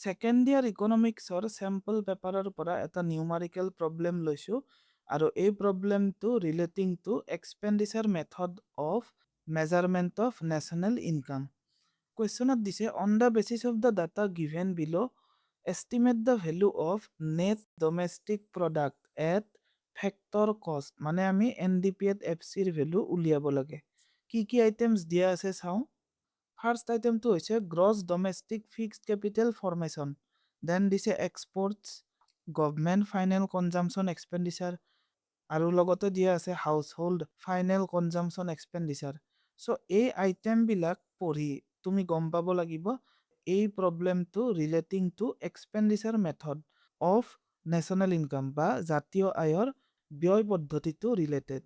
Second year economics or sample paper পৰা এটা numerical problem লৈছো আৰু এই problem to relating to expenditure method of measurement of national income. Question দিছে on the basis of the data given below estimate the value of net domestic product at factor cost মানে আমি NDP at FC ৰ value উলিয়াব লাগে কি items দিয়া আছে চাও First item to hoise gross domestic fixed capital formation. Then this exports, government final consumption expenditure, aru logote dia ase household final consumption expenditure. So a item bilak pori tumi gom pabo lagibo a problem to relating to expenditure method of national income ba jatiyo ayor byoy পদ্ধতি to related.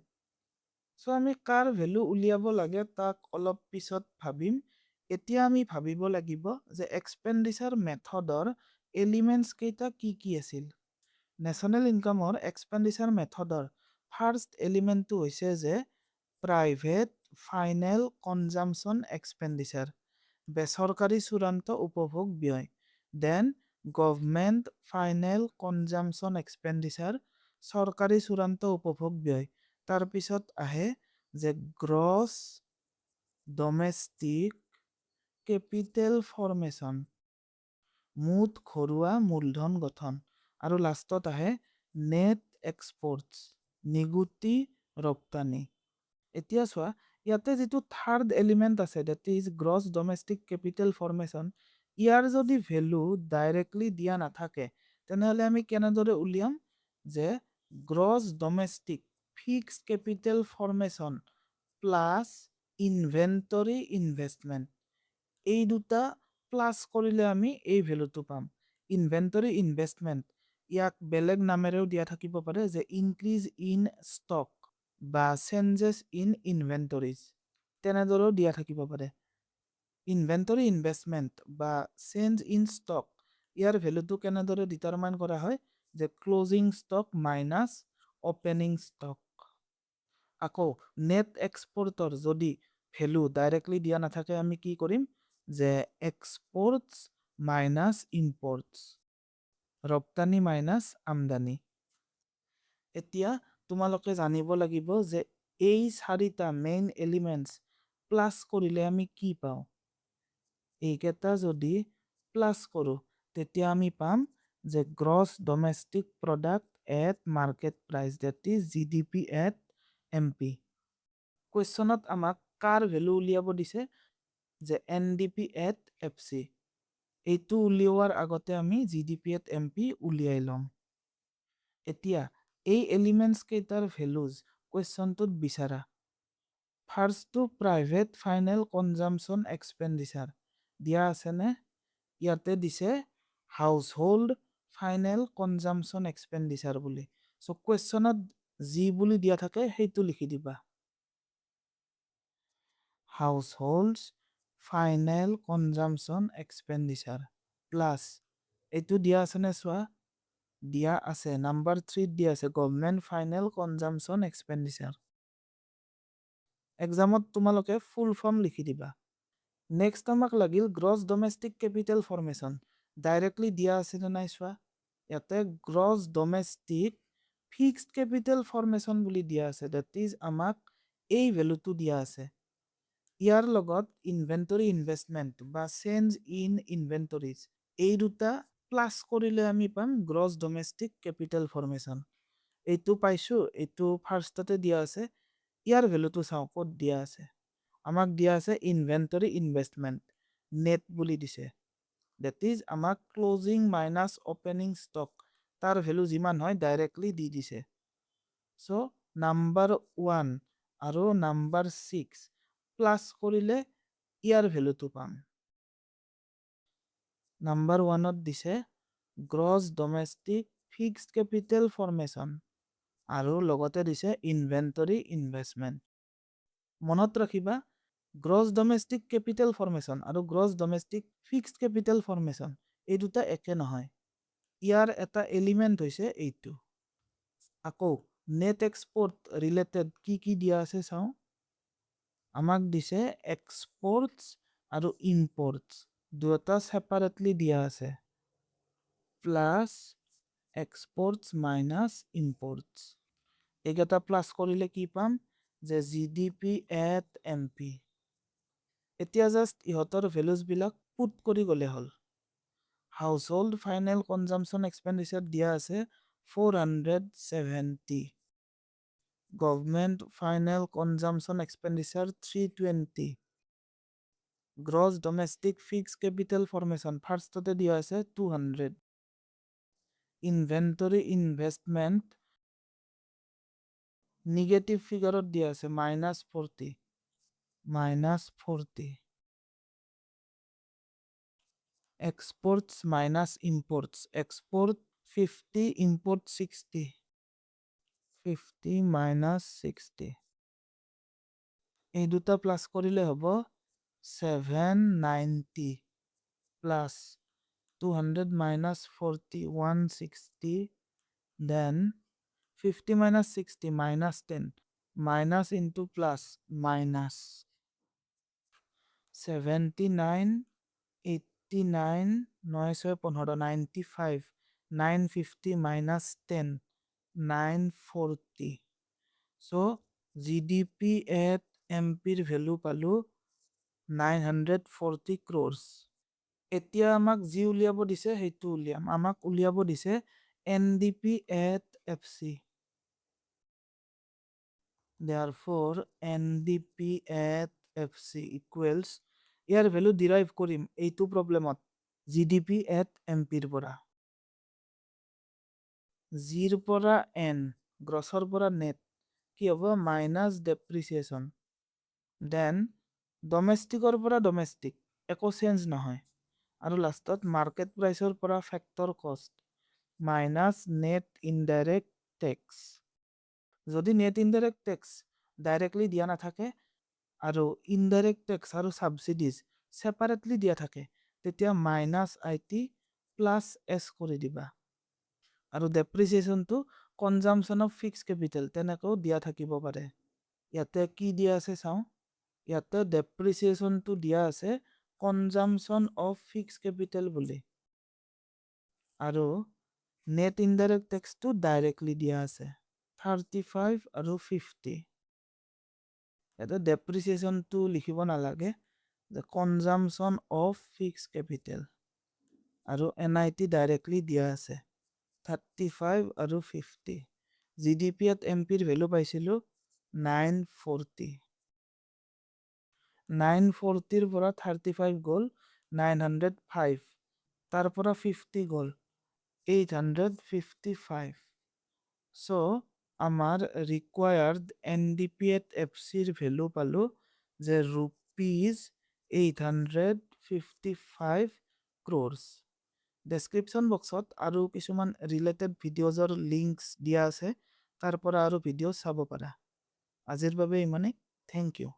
So আমি কাৰ value উলিয়াব লাগে তাক অলপ পিছত ভাবিম এতিয়া আমি ভাবিব লাগিব যে এক্সপেন্ডিচাৰ মেথডৰ এলিমেন্টস কেইটা কি আছিল নেশনাল ইনকামৰ এক্সপেন্ডিচাৰ মেথডৰ ফাৰ্স্ট এলিমেন্টটো হৈছে যে প্ৰাইভেট ফাইনেল কনজাম্পচন এক্সপেন্ডিচাৰ বেসৰকাৰী চূড়ান্ত উপভোগ ব্যয় দেন গভৰ্নমেন্ট ফাইনেল কনজাম্পচন এক্সপেন্ডিচাৰ চৰকাৰী চূড়ান্ত উপভোগ ব্যয় তাৰ পিছত আহে যে গ্ৰছ ডমেষ্টিক কেপিটেল ফৰ্মেশ্যন মুঠ ঘৰুৱা মূলধন গঠন আৰু লাষ্টত আহে নেট এক্সপোৰ্টছ নিগুতি ৰপ্তানি এতিয়া চোৱা ইয়াতে যেটো থাৰ্ড এলিমেন্ট আছে that is gross domestic capital formation ইয়াৰ যদি ভ্যালু ডাইৰেক্টলি দিয়া নাথাকে তেনেহলে আমি কেনেদৰে উলিয়াম যে gross domestic fixed capital formation plus inventory investment এই দুটা প্লাস কৰিলে আমি এই ভ্যালুটো পাম ইনভেন্টৰী ইনভেষ্টমেন্ট ইয়াক বেলেগ নামেৰেও দিয়া থাকিব পাৰে যে ইনক্ৰিজ ইন ষ্টক বা চেঞ্জেছ ইন ইনভেন্টৰীজ তেনেদৰেও দিয়া থাকিব পাৰে ইনভেন্টৰী ইনভেষ্টমেন্ট বা চেঞ্জ ইন ষ্টক ইয়াৰ ভ্যালুটো কেনেদৰে ডিটাৰমাইন কৰা হয় যে closing stock minus opening stock আকৌ নেট এক্সপোৰ্টৰ যদি ভ্যালু ডাইৰেক্টলি দিয়া নাথাকে আমি কি কৰিম যে এক্সপোৰ্টছ মাইনাস ইম্পোৰ্টছ ৰপ্তানি মাইনাস আমদানি এতিয়া তোমালোকে জানিব লাগিব যে এই চাৰিটা মেইন এলিমেন্টস প্লাস কৰিলে আমি কি পাও এইকেইটা যদি প্লাস কৰো তেতিয়া আমি পাম যে gross domestic product at market price that is GDP at MP কোৱেশ্চনত আমাক কাৰ ভ্যালু উলিয়াব দিছে যে এনডিপি এট এফসি এইটো উলিওৱাৰ আগতে আমি জিডিপি এট এমপি উলিয়াই লম এতিয়া এই এলিমেন্টস কেইটাৰ ভ্যালুজ কোৱেশ্চনটোত বিচাৰা first two private final consumption expenditure দিয়া আছে নে ইয়াতে দিছে হাউসহোল্ড ফাইনেল কনজাম্পচন এক্সপেন্ডিচাৰ বুলি সো কোৱেশ্চনত জি বুলি দিয়া থাকে সেইটো লিখি দিবা Households Final Consumption Expenditure plus এইটো দিয়া আছে নে চোৱা দিয়া আছে নাম্বাৰ 3 দিয়া আছে গভৰ্নমেন্ট ফাইনেল কনজাম্পচন এক্সপেন্ডিচাৰ এক্সামত তোমালোকে ফুল ফৰ্ম লিখি দিবা নেক্সট আমাক লাগিল gross domestic capital formation directly দিয়া আছে নে নাই চোৱা ইয়াতে gross domestic fixed capital formation বুলি দিয়া আছে দ্যাট ইজ আমাক এই ভ্যালুটো দিয়া আছে ইয়াৰ লগত ইনভেন্টৰী ইনভেষ্টমেন্ট বা চেঞ্জ ইন ইনভেন্টৰীজ এই দুটা প্লাস কৰিলে আমি পাম গ্ৰছ ডমেষ্টিক কেপিটেল ফৰ্মেশ্যন এইটো পাইছো এইটো ফাৰ্স্টতে দিয়া আছে ইয়াৰ ভ্যালুটো চাও ক'ত দিয়া আছে আমাক দিয়া আছে ইনভেন্টৰী ইনভেষ্টমেন্ট নেট বুলি দিছে দ্যাট ইজ আমাক ক্লোজিং মাইনাস ওপেনিং ষ্টক তাৰ ভ্যালু যিমান হয় ডাইৰেক্টলি দি দিছে সো নাম্বাৰ 1 আৰু নাম্বাৰ 6 প্লাস কৰিলে ইয়াৰ ভ্যালুটো পাম নাম্বাৰ 1ত দিছে gross domestic fixed capital formation আৰু লগতে দিছে ইনভেন্টৰী ইনভেষ্টমেন্ট মনত ৰাখিবা গ্ৰছ ডমেষ্টিক কেপিটেল ফৰ্মেশ্যন আৰু gross domestic fixed capital formation এই দুটা একে নহয় ইয়াৰ এটা এলিমেন্ট হৈছে এইটো আকৌ নেট এক্সপোৰ্ট ৰিলেটেড কি দিয়া আছে চাও আমাক দিছে এক্সপোৰ্টছ আৰু ইম্পোৰ্টছ দুটা সেপাৰেটলি দিয়া আছে প্লাস এক্সপোৰ্টস মাইনাস ইম্পোৰ্টস এইকেইটা প্লাস কৰিলে কি পাম যে জিডিপি এট এমপি এতিয়া জাস্ট ইহঁতৰ ভ্যালুজ বিলাক পুট কৰি গলে হল Household Final Consumption Expenditure দিয়া আছে 470 Government Final Consumption Expenditure 320 Gross Domestic Fixed Capital Formation ফার্স্টতে দিয়া আছে 200 Inventory Investment Negative figure দিয়া আছে -40 Exports minus imports export 50 import 60 50 minus 60 এই দুটা প্লাস কৰিলে হ'ব 790 plus 200 minus 40 160 then 50 minus 60 minus 10 minus into plus minus 79 89 915 950 minus 10 940 so GDP at MP value পালো 940 crores এতিয়া আমাক জি উলিয়াব দিছে হেতু উলিয়াম আমাক উলিয়াব দিছে NDP at FC therefore NDP at FC equals year value derive কৰিম এইটো প্ৰবলেমত GDP at MP ৰ পৰা জিৰ পৰা n গ্ৰছৰ পৰা নেট কি হ'ব মাইনাস ডেপ্ৰিসিয়েশন দেন ডমেষ্টিকৰ পৰা ডমেষ্টিক একো চেঞ্জ নহয় আৰু লাষ্টত মাৰ্কেট প্ৰাইসৰ পৰা ফ্যাক্টৰ কষ্ট মাইনাস নেট ইনডাইৰেক্ট ট্যাক্স যদি নেট ইনডাইৰেক্ট ট্যাক্স ডাইৰেক্টলি দিয়া নাথাকে আৰু ইনডাইৰেক্ট ট্যাক্স আৰু সাবসিডিজ সেপাৰেটলি দিয়া থাকে তেতিয়া মাইনাস আইটি প্লাস এস কৰি দিবা আৰু depreciation to consumption of fixed capital তেনেকৈ দিয়া থাকিব পাৰে ইয়াতে কি দিয়া আছে চাও ইয়াতে ডেপ্ৰিসিয়েশন টু দিয়া আছে কনজাম্পশন অফ ফিক্সড ক্যাপিটাল বুলি আৰু net indirect tax to directly দিয়া আছে 35 আৰু 50 ইয়াতে ডেপ্ৰিসিয়েশন টু লিখিব নালাগে the consumption of fixed capital আৰু NIT directly দিয়া আছে 35 আৰু 50 GDP at MP ৰ ভ্যালু পাইছিলো 940 940 ৰ পৰা 35 গল 905 তাৰ পৰা 50 গল 855 so আমাৰ required NDP at FC ৰ ভ্যালু পালো যে rupees 855 crores ডেসক্ৰিপশন বক্সত আৰু কিছুমান ৰিলেটেড ভিডিওজৰ লিংকস দিয়া আছে তাৰ পৰা আৰু ভিডিও চাব পাৰা আজিৰ বাবে ইমানে থ্যাংক ইউ